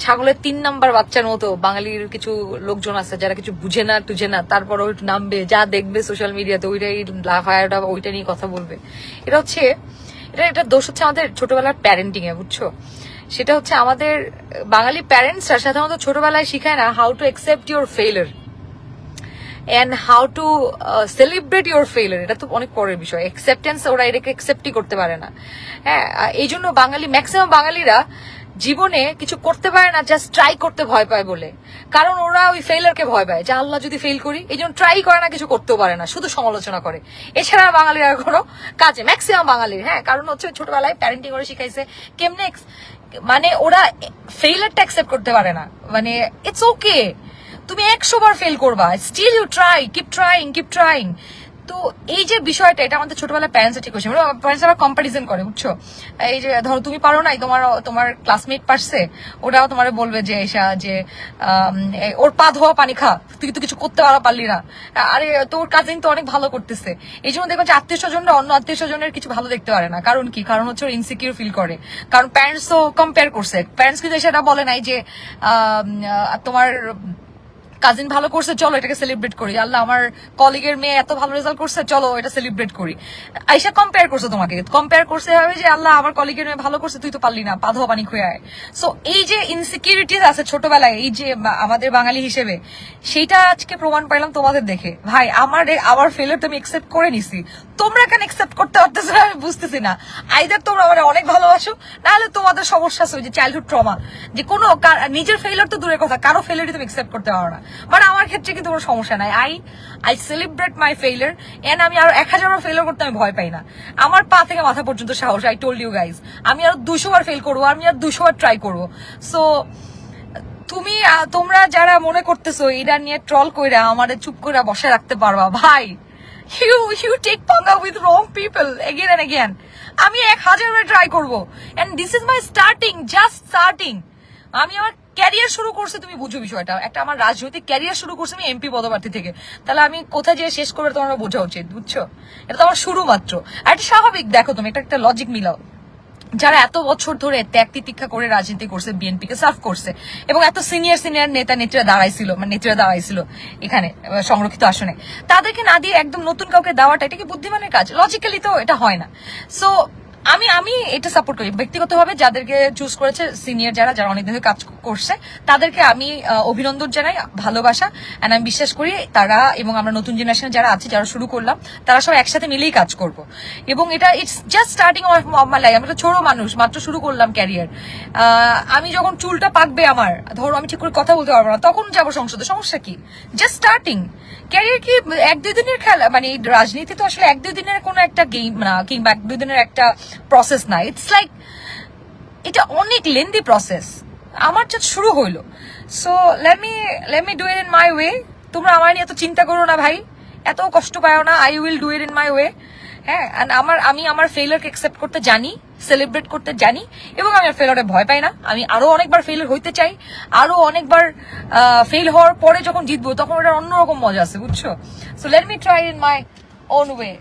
ছাগলের 3 নাম্বার বাচ্চার মতো বাঙালির কিছু লোকজন আছে যারা কিছু বুঝে না টুঝে না, তারপর ওইটা নামবে, যা দেখবে সোশ্যাল মিডিয়াতে ওইটাই লাফায়াটা ওইটা নিয়ে কথা বলবে। এটা হচ্ছে এটা দোষ হচ্ছে আমাদের ছোটবেলার প্যারেন্টিং এ, বুঝছো? সেটা হচ্ছে আমাদের বাঙালি প্যারেন্টসরা সাধারণত ছোটবেলায় শিখায় না how to accept your failure and how to celebrate your failure. এটা তো অনেক পরের বিষয়। অ্যাকসেপ্টেন্স ওরা এটাকে অ্যাকসেপ্টই করতে পারে না। হ্যাঁ, এই জন্য বাঙালি ম্যাক্সিমাম বাঙালিরা জীবনে কিছু করতে পারে না, জাস্ট ট্রাই করতে ভয় পায় বলে। কারণ ওরা ওই ফেইলারকে ভয় পায় যে আল্লাহ যদি ফেল করি, এই জন্য ট্রাই করে না, কিছু করতেও পারে না, শুধু সমালোচনা করে। এছাড়া বাঙালিরা কোনো কাজে ম্যাক্সিমাম বাঙালির, হ্যাঁ, কারণ হচ্ছে ছোটবেলায় প্যারেন্টিং করে শিখাইছে কেমনে, মানে ওরা ফেইলারটা অ্যাকসেপ্ট করতে পারে না। মানে ইটস ওকে, তুমি 100 বার ফেল করবা, still you try, keep trying. তো এই যে বিষয়টা, এটা আমাদের ছোটবেলায় প্যারেন্টস ঠিক হয়েছে। প্যারেন্টস আবার কম্পারিজন করে, বুঝছো? এই যে ধরো তুমি পারো নাই, তোমার ক্লাসমেট পারছে, ওরাও তোমার বলবে যে এসা যে ওর পা ধোয়া পানি খা, তুই তো কিছু করতে পারলি না, আরে তোর কাজিন তো অনেক ভালো করতেছে। এই জন্য দেখবেন যে আত্মীয় স্বজনরা অন্য আত্মীয় স্বজনের কিছু ভালো দেখতে পারে না। কারণ কি? কারণ হচ্ছে ওর ইনসিকিউর ফিল করে, কারণ প্যারেন্টস তো কম্পেয়ার করছে। প্যারেন্টস কিন্তু সেটা বলে নাই যে তোমার কাজিন ভালো করছে, চলো এটাকে সেলিব্রেট করি, আল্লাহ আমার কলিগের মেয়ে এত ভালো রেজাল্ট করছে, চলো এটা সেলিব্রেট করি। আইসা কম্পেয়ার করছে, তোমাকে কম্পেয়ার করছে হবে যে আল্লাহ আমার কলিগের মেয়ে ভালো করছে, তুই তো পারলি না, পা ধোয়া পানি খুঁয়ে আয়। সো এই যে ইনসিকিউরিটিস আছে ছোটবেলায়, এই যে আমাদের বাঙালি হিসেবে, সেইটা আজকে প্রমাণ পাইলাম তোমাদের দেখে। ভাই আমার ফেলিয়ার তুমি একসেপ্ট করে নিছি, তোমরা কেন একসেপ্ট করতে পারতেছো না আমি বুঝতেছি না। আইদার তোমরা আমার অনেক ভালোবাসো, নাহলে তোমাদের সমস্যা আছে ওই যে চাইল্ডহুড ট্রমা, যে কোনো নিজের ফেলিয়ার তো দূরের কথা, কারো ফেলিয়ারই তুমি একসেপ্ট করতে পারো না। মানে আমার ক্ষেত্রে কিন্তু কোনো সমস্যা নাই, I celebrate my failure, and আমি আরো 1000 ফেইলার করতে আমি ভয় পাই না। আমার পা থেকে মাথা পর্যন্ত সাহস, আই টোল্ড ইউ গাইজ, আমি আরো 200 বার ফেল করবো, আমি আর 200 বার ট্রাই করবো। সো তোমরা যারা মনে করতেছো এটা নিয়ে ট্রল কইরা আমাদের চুপ করে বসে রাখতে পারবা, ভাই you take panga with wrong people again and again. আমি 1000 বার ট্রাই করবো, and this is my just starting. আমি আমার ক্যারিয়ার শুরু করছে, তুমি বুঝো বিষয়টা, একটা আমার রাজনৈতিক ক্যারিয়ার শুরু করছে আমি এমপি পদপ্রার্থী থেকে। তাহলে আমি কোথায় যেয়ে শেষ করবে তোমার বোঝা উচিত, বুঝছো? এটা তো আমার শুরু মাত্র। আর এটা স্বাভাবিক, দেখো তুমি একটা লজিক মিলাও। যারা এত বছর ধরে ত্যাগ তিতিক্ষা করে রাজনীতি করছে, বিএনপি কে সার্ভ করছে, এবং এত সিনিয়র নেত্রীরা দাঁড়াইছিল এখানে সংরক্ষিত আসনে, তাদেরকে না দিয়ে একদম নতুন কাউকে দেওয়াটা, এটা কি বুদ্ধিমানের কাজ? লজিক্যালি তো এটা হয় না। সো আমি এটা সাপোর্ট করি ব্যক্তিগতভাবে, যাদেরকে চুজ করেছে সিনিয়র যারা অনেক দিন কাজ করছে, তাদেরকে আমি অভিনন্দন জানাই, ভালোবাসা, এন্ড আমি বিশ্বাস করি তারা এবং আমরা নতুন জেনারেশন যারা আছি, যারা শুরু করলাম, তারা সব একসাথে মিলেই কাজ করব। এবং এটা it's just starting of my life. আমি একটা ছোট মানুষ, মাত্র শুরু করলাম ক্যারিয়ার। আমি যখন চুলটা পাকবে আমার, ধরো আমি ঠিক করে কথা বলতে পারবো না, তখন যাবো সংসদে, সমস্যা কি? জাস্ট স্টার্টিং ক্যারিয়ার কি 1-2 দিনের খেলা? মানে রাজনীতি তো আসলে 1-2 দিনের কোনো একটা গেম না, কিংবা 1-2 দিনের একটা প্রসেস না। ইটস লাইক এটা অনেক লেন্দি প্রসেস। আমার যা শুরু হইলো, so let me do it in my way. তোমরা আমার নিয়ে এত চিন্তা করো না ভাই, এত কষ্ট পাও না, I will do it in my way. হ্যাঁ, আমি আমার ফেইলারকে অ্যাকসেপ্ট করতে জানি, সেলিব্রেট করতে জানি, এবং আমি ফেইলারে ভয় পাই না। আমি আরো অনেকবার ফেইলার হইতে চাই, আরো অনেকবার ফেইল হওয়ার পরে যখন জিতবো তখন ওটার অন্যরকম মজা আছে, বুঝছো? So let me try in my own way.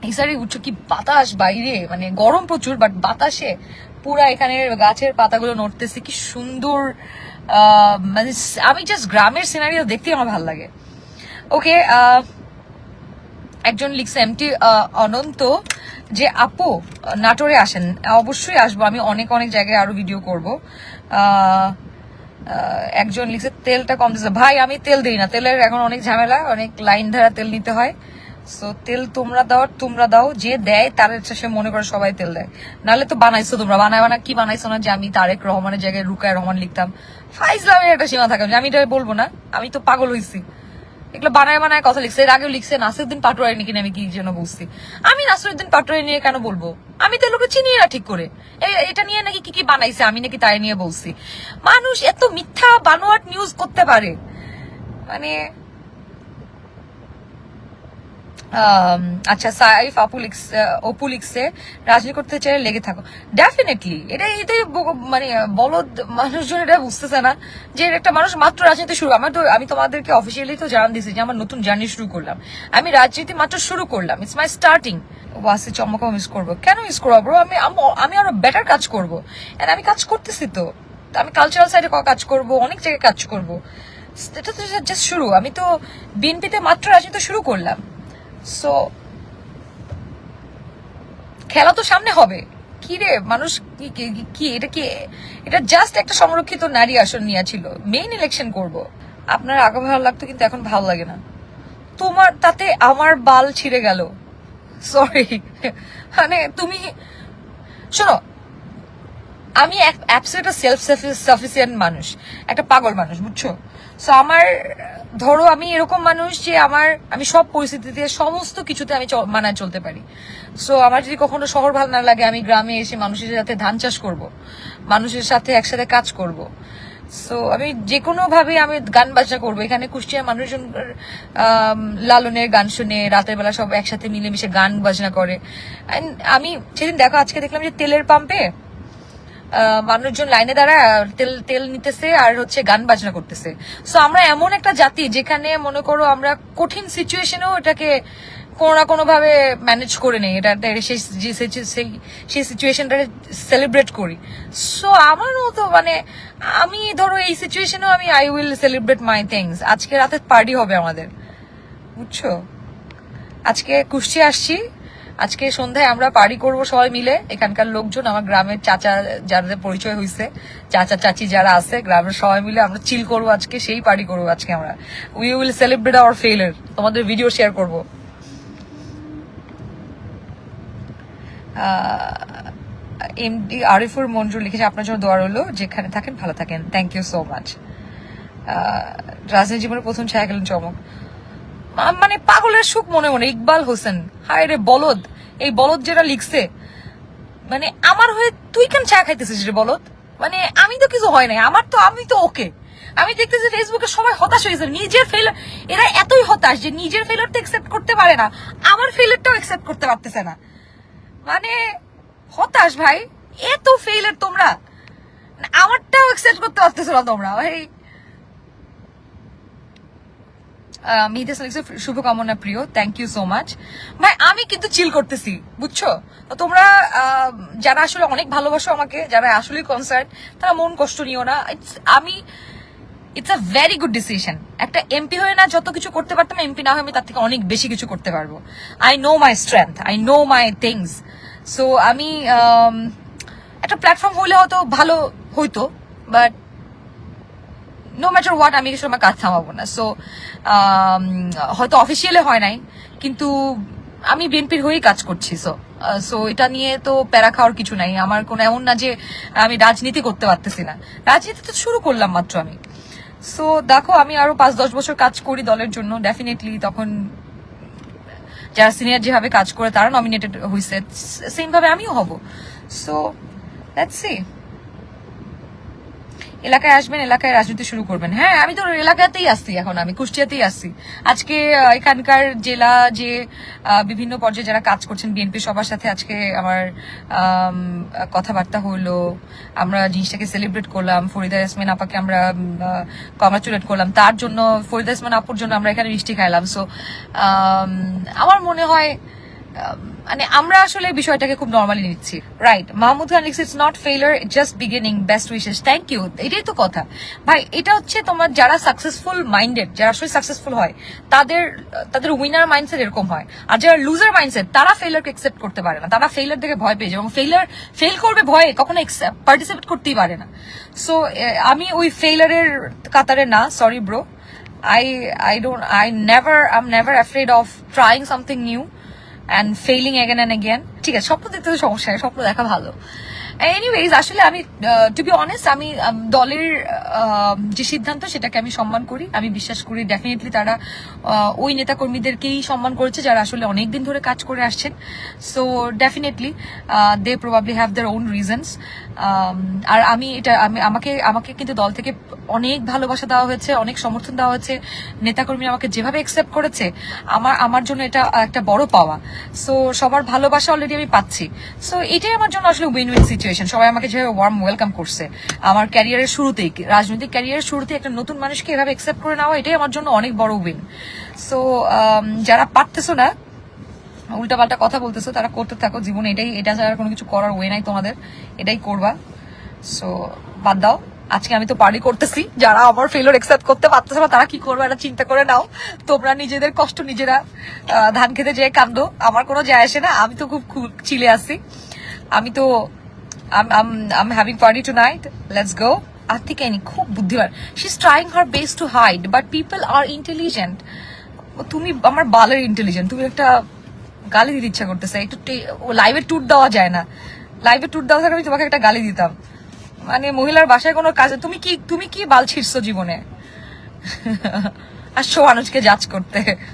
এই সাইডে বুঝছো কি বাতাস বাইরে, মানে গরম প্রচুর, বাট বাতাসে পুরা এখানের গাছের পাতাগুলো নড়তেছে, কি সুন্দর। মানে আমি জাস্ট গ্রামের সিনারিও দেখতে আমার ভালো লাগে। ওকে, একজন লিখছে এমটি অনন্ত যে আপু নাটোরে আসেন। অবশ্যই আসবো, আমি অনেক জায়গায় আরো ভিডিও করব। একজন লিখছে তেলটা কম দিচ্ছে। ভাই আমি তেল দিই না, তেলের এখন অনেক ঝামেলা, অনেক লাইন ধারা তেল নিতে হয়। সো তেল তোমরা দাও, যে দেয় তার সে মনে করে সবাই তেল দেয়, নাহলে তো বানাইছো তোমরা, বানা কি বানাইছো না যে আমি তারেক রহমানের জায়গায় রুকায় রহমান লিখতাম। ফাইজলামের একটা সীমা থাকে, আমি এটা বলবো না, আমি তো পাগল হইছি। এগুলো বানায় কথা লিখছে। এর আগেও লিখছে নাসিরউদ্দিন পাটোয়ারি নাকি, আমি কি যেন বলছি। আমি নাসিরউদ্দিন পাটোয়ারি নিয়ে কেন বলবো? আমি তো লোকে চিনি না ঠিক করে, এটা নিয়ে নাকি কি বানাইছে, আমি নাকি তাই নিয়ে বলছি। মানুষ এত মিথ্যা বানোয়াট নিউজ করতে পারে, মানে। আচ্ছা, সাইফ অপু লিখছে রাজনীতি করতে চাইলে লেগে থাকো। ডেফিনেটলি এটাই মানে বলদ মানুষজন এটা বুঝতেছে না যে একটা মানুষ মাত্র রাজনীতি শুরু। আমি তোমাদেরকে অফিসিয়ালি তো জানান দিছি যে আমার নতুন জার্নি শুরু করলাম, আমি রাজনীতি মাত্র শুরু করলাম, ইটস মাই স্টার্টিং। ওয়াসি চমকাও মিস করবো, কেন মিস করবো ব্রো? আমি আরো বেটার কাজ করবো, আমি কাজ করতেছি তো। আমি কালচারাল সাইডে কাজ করব, অনেক জায়গায় কাজ করব। এটা তো জাস্ট শুরু। আমি তো বিএনপিতে মাত্র রাজনীতি শুরু করলাম। সো খেলা তো সামনে হবে। কি রে মানুষ, কি এটা কি, এটা জাস্ট একটা সংরক্ষিত নারী আসন নিয়ে ছিল, মেইন ইলেকশন করব। আপনার আগে ভালো লাগতো, কিন্তু এখন ভালো লাগে না। তোমার তাতে আমার বাল ছিঁড়ে গেল, সরি। মানে তুমি শোনো, আমি অ্যাবসলিউটলি সেলফ সাফিসিয়েন্ট মানুষ, একটা পাগল মানুষ, বুঝছো? সো আমার, ধরো আমি এরকম মানুষ যে আমি সব পরিস্থিতিতে সমস্ত কিছুতে আমি মানায় চলতে পারি। সো আমার যদি কখনো শহর ভালো না লাগে, আমি গ্রামে এসে মানুষের সাথে ধান চাষ করব, মানুষের সাথে একসাথে কাজ করব। সো আমি যে কোনো ভাবে আমি গান বাজনা করবো। এখানে কুষ্টিয়ার মানুষজন লালনের গান শুনে রাতের বেলা সব একসাথে মিলেমিশে গান বাজনা করে। আমি সেদিন দেখো, আজকে দেখলাম যে তেলের পাম্পে মানুষজন লাইনে দাঁড়ায় তেল নিতেছে আর হচ্ছে গান বাজনা করতেছে। সো আমরা এমন একটা জাতি যেখানে মনে করো আমরা কঠিন সিচুয়েশনেও এটাকে কোনো না কোনো ভাবে ম্যানেজ করে নেই, এটা সেই সিচুয়েশনটা সেলিব্রেট করি। সো আমার মতো মানে আমি ধরো এই সিচুয়েশনেও I will celebrate my things. আজকে রাতে পার্টি হবে আমাদের, বুঝছো? আজকে কুষ্টিয়া আসছি, আজকে সন্ধ্যায় আমরা পার্টি করব সবাই মিলে। এখানকার লোকজন, আমার গ্রামের চাচা যাদের পরিচয় হয়েছে, চাচা চাচি যারা আছে গ্রামের, সবাই মিলে আমরা চিল করবো আজকে, সেই পার্টি করবো আজকে আমরা। We will celebrate our failure, তোমাদের ভিডিও শেয়ার করবো। এমডি আরিফুর মঞ্জুর লিখেছে, আপনার জন্য দোয়া রইলো, যেখানে থাকেন ভালো থাকেন। Thank you so much. রাজনীতি জীবনে প্রথম ছায়া গেলেন চমক, মানে পাগলের সুখ মনে মনে। ইকবাল হোসেন, হায় রে বলদ, এই বলদ যেটা লিখছে, মানে আমার হয়ে তুই কেন চা খাইতেছিস রে বলদ? মানে আমি তো কিছু হয় নাই, আমি তো ওকে। আমি দেখতেছি ফেসবুকে সবাই হতাশ হয়েছে, নিজের ফেলার, এরা এতই হতাশ যে নিজের ফেলারটা একসেপ্ট করতে পারে না, আমার ফেলারটাও একসেপ্ট করতে পারতেছে না। মানে হতাশ ভাই, এত ফেলার তোমরা, আমারটাও একসেপ্ট করতে পারতেছো না তোমরা ভাই। শুভকামনা প্রিয়, থ্যাংক ইউ সো মাচ ভাই। আমি কিন্তু চিল করতেছি, বুঝছো? তোমরা যারা আসলে অনেক ভালোবাসো আমাকে, যারা আসলে কনসার্ন, তারা মন কষ্ট নিও না। It's a very good decision. একটা এমপি হয়ে না যত কিছু করতে পারতাম, এমপি না হয়ে আমি তার থেকে অনেক বেশি কিছু করতে পারবো। I know my strength, I know my things. So আমি একটা প্ল্যাটফর্ম হলে হয়তো ভালো হইতো, বাট নো ম্যাটার হোয়াট, আমি কিছু আমার কাজ থামাবো না। সো হয়তো অফিসিয়ালি হয় নাই, কিন্তু আমি বিএনপির হয়েই কাজ করছি। সো এটা নিয়ে তো প্যারা খাওয়ার কিছু নাই। আমার কোনো এমন না যে আমি রাজনীতি করতে পারতেছি না, রাজনীতি তো শুরু করলাম মাত্র আমি। সো দেখো, আমি আরো 5-10 বছর কাজ করি দলের জন্য, ডেফিনেটলি তখন যারা সিনিয়র যেভাবে কাজ করে তারা নমিনেটেড হয়েছে, সেম ভাবে আমিও হব। So let's see. এলাকায় আসবেন, এলাকায় রাজনীতি শুরু করবেন। হ্যাঁ, আমি তো এলাকাতেই আসছি, এখন আমি কুষ্টিয়াতেই আসছি। আজকে এখানকার জেলা যে বিভিন্ন পর্যায়ে যারা কাজ করছেন বিএনপি সবার সাথে আজকে আমার কথাবার্তা হলো, আমরা জিনিসটাকে সেলিব্রেট করলাম। ফরিদা ইয়াসমিন আপাকে আমরা কংগ্রাচুলেট করলাম, তার জন্য, ফরিদা ইয়াসমিন আপুর জন্য আমরা এখানে মিষ্টি খাইলাম। সো আমার মনে হয় মানে আমরা আসলে বিষয়টাকে খুব নর্মালি নিচ্ছি, রাইট? মাহমুদ খান লিখছে, it's not failure, just beginning, best wishes. Thank you. এটাই তো কথা ভাই, এটা হচ্ছে তোমার যারা সাকসেসফুল মাইন্ডেড, যারা আসলে সাকসেসফুল হয়, তাদের উইনার মাইন্ডসেট এরকম হয়। আর যারা লুজার মাইন্ডসেট, তারা ফেইলিয়ারকে একসেপ্ট করতে পারে না, তারা ফেইলিয়ার দেখে ভয় পেয়ে যায়, এবং ফেল করবে ভয়ে কখনো পার্টিসিপেট করতেই পারে না। সো আমি ওই ফেইলিয়ারের কাতারে না, sorry bro. I'm never afraid of trying something new and failing again and again. ঠিক আছে, স্বপ্ন দেখতে তো সমস্যা নেই, স্বপ্ন দেখা ভালো। এনিওয়েজ, আসলে আমি টু বি অনেস্ট, আমি দলের যে সিদ্ধান্ত সেটাকে আমি সম্মান করি। আমি বিশ্বাস করি ডেফিনেটলি তারা ওই নেতাকর্মীদেরকেই সম্মান করেছে যারা আসলে অনেকদিন ধরে কাজ করে আসছেন। So definitely they probably have their own reasons. আর আমাকে কিন্তু দল থেকে অনেক ভালোবাসা দেওয়া হয়েছে, অনেক সমর্থন দেওয়া হয়েছে। নেতাকর্মী আমাকে যেভাবে অ্যাকসেপ্ট করেছে, আমার জন্য এটা একটা বড় পাওয়া। সো সবার ভালোবাসা অলরেডি আমি পাচ্ছি। সো এটাই আমার জন্য আসলে উইন উইন সিচুয়েশন। সবাই আমাকে যেভাবে ওয়ার্ম ওয়েলকাম করছে আমার ক্যারিয়ারের শুরুতেই, রাজনৈতিক ক্যারিয়ারের শুরুতেই একটা নতুন মানুষকে এভাবে অ্যাকসেপ্ট করে নেওয়া, এটাই আমার জন্য অনেক বড় উইন। সো যারা পারতেছো না, উল্টাপাল্টা কথা বলতেছো, তারা করতে থাকো জীবনে। এটা ছাড়া কোনো কিছু করার ওয়ে নাই তোমাদের, এটাই করবা। সো বাদ দাও, আজকে আমি তো পার্টি করতেছি, যারা আমার ফেলোর একসেপ্ট করতে পারতেছে না তারা কি করবে এটা চিন্তা করে নাও। তোমরা নিজেদের কষ্ট নিজেরা ধান খেতে যেয়ে কান্দো, আমার কোনো যায় আসে না। আমি তো খুব চিলে আছি। আমি তো I'm having party tonight. Let's go. আতিকাইনি খুব বুদ্ধিমান, she is trying her best to hide, but people are intelligent. তুমি আমার বালের ইন্টেলিজেন্ট, তুমি একটা গালি দিতে ইচ্ছা করতেছে। একটু লাইভে ট্যুর দেওয়া যায় না? লাইভে ট্যুর দেওয়া থাকলে আমি তোমাকে একটা গালি দিতাম। মানে মহিলার বাসায় কোনো কাজ, তুমি কি বাল ছিড়ছো জীবনে? আসছো মানুষকে জাজ করতে।